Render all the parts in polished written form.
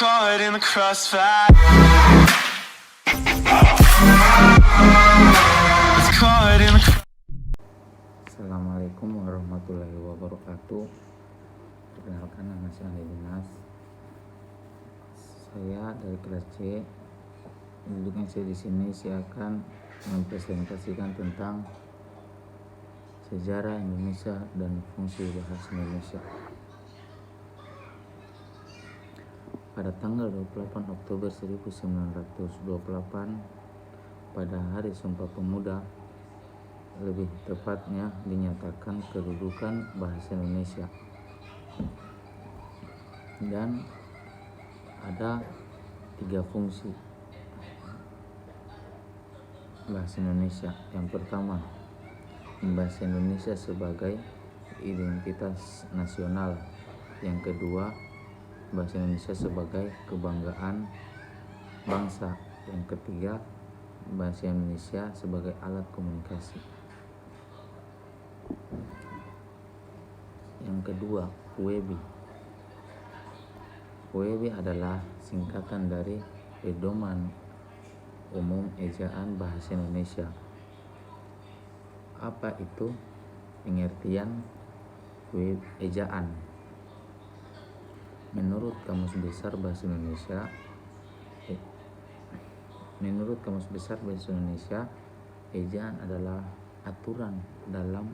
caught in the crossfire. It's caught in the Assalamualaikum warahmatullahi wabarakatuh. Perkenalkan, nama saya Andi Dinas. Saya dari kelas C. Duduknya saya di sini, saya akan mempresentasikan tentang sejarah Indonesia dan fungsi bahasa Indonesia. Pada tanggal 28 Oktober 1928, pada Hari Sumpah Pemuda, lebih tepatnya dinyatakan kedudukan bahasa Indonesia. Dan ada 3 fungsi bahasa Indonesia. Yang pertama, bahasa Indonesia sebagai identitas nasional. Yang kedua, bahasa Indonesia sebagai kebanggaan bangsa. Yang ketiga, bahasa Indonesia sebagai alat komunikasi. Yang kedua, PUEBI. PUEBI adalah singkatan dari Pedoman Umum Ejaan Bahasa Indonesia. Apa itu pengertian ejaan? Menurut Kamus Besar Bahasa Indonesia, ejaan adalah aturan dalam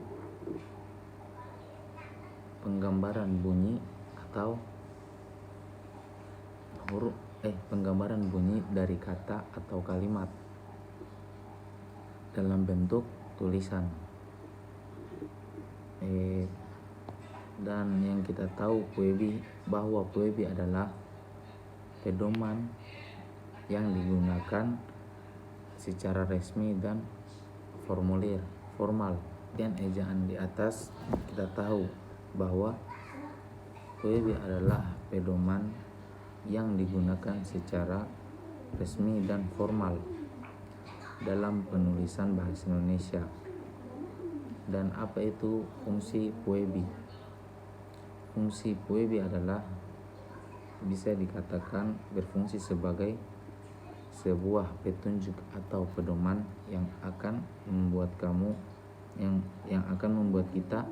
penggambaran bunyi atau penggambaran bunyi dari kata atau kalimat dalam bentuk tulisan. Dan yang kita tahu bahwa PUEBI adalah pedoman yang digunakan secara resmi dan formal. Dan ejaan di atas kita tahu bahwa PUEBI adalah pedoman yang digunakan secara resmi dan formal dalam penulisan bahasa Indonesia. Dan apa itu fungsi PUEBI? Fungsi PUEBI adalah bisa dikatakan berfungsi sebagai sebuah petunjuk atau pedoman yang akan membuat kita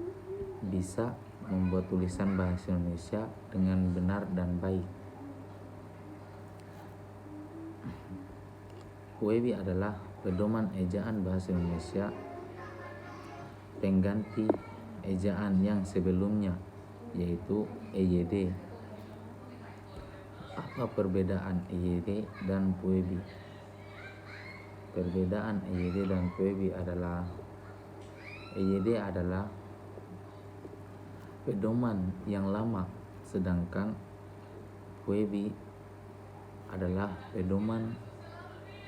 bisa membuat tulisan bahasa Indonesia dengan benar dan baik. PUEBI adalah pedoman ejaan bahasa Indonesia pengganti ejaan yang sebelumnya, yaitu EYD. Apa perbedaan EYD dan PUEBI? Perbedaan EYD dan PUEBI adalah EYD adalah pedoman yang lama, sedangkan PUEBI adalah pedoman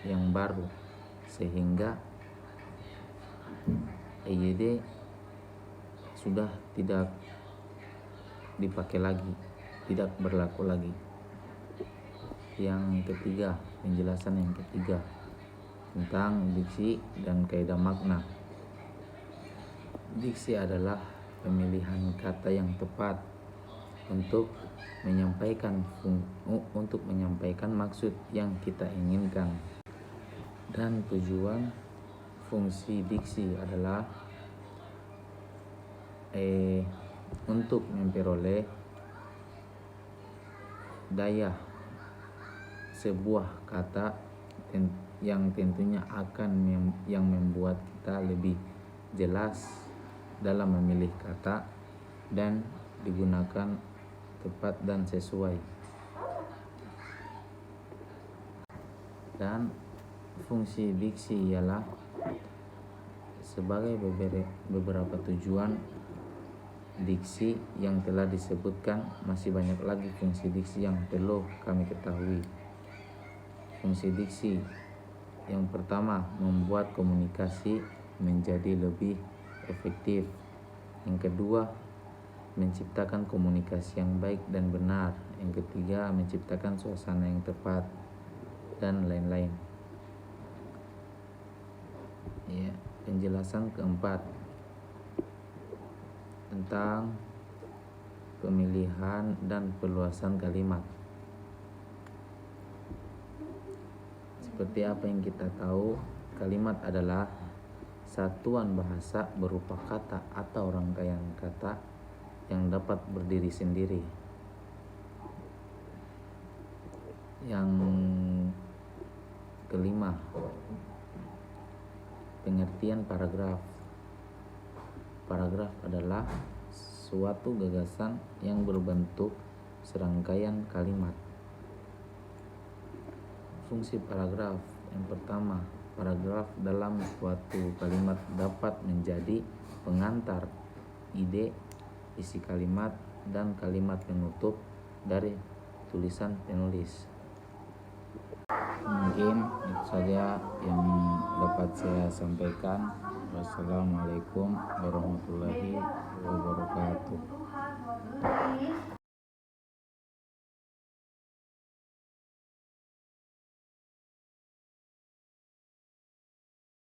yang baru, sehingga EYD sudah tidak dipakai lagi, tidak berlaku lagi. Yang ketiga, penjelasan yang ketiga tentang diksi dan kaidah makna. Diksi adalah pemilihan kata yang tepat untuk menyampaikan maksud yang kita inginkan. Dan tujuan fungsi diksi adalah untuk memperoleh daya sebuah kata yang tentunya yang membuat kita lebih jelas dalam memilih kata dan digunakan tepat dan sesuai. Dan fungsi diksi ialah sebagai beberapa tujuan diksi yang telah disebutkan. Masih banyak lagi fungsi diksi yang perlu kami ketahui. Fungsi diksi yang pertama, membuat komunikasi menjadi lebih efektif. Yang kedua, menciptakan komunikasi yang baik dan benar. Yang ketiga, menciptakan suasana yang tepat, dan lain-lain. Penjelasan keempat tentang pemilihan dan perluasan kalimat. Seperti apa yang kita tahu, kalimat adalah satuan bahasa berupa kata atau rangkaian kata yang dapat berdiri sendiri. Yang kelima, pengertian paragraf. Paragraf adalah suatu gagasan yang berbentuk serangkaian kalimat. Fungsi paragraf. Yang pertama, paragraf dalam suatu kalimat dapat menjadi pengantar ide, isi kalimat, dan kalimat penutup dari tulisan penulis. Mungkin itu saja yang dapat saya sampaikan. Wassalamualaikum warahmatullahi wabarakatuh.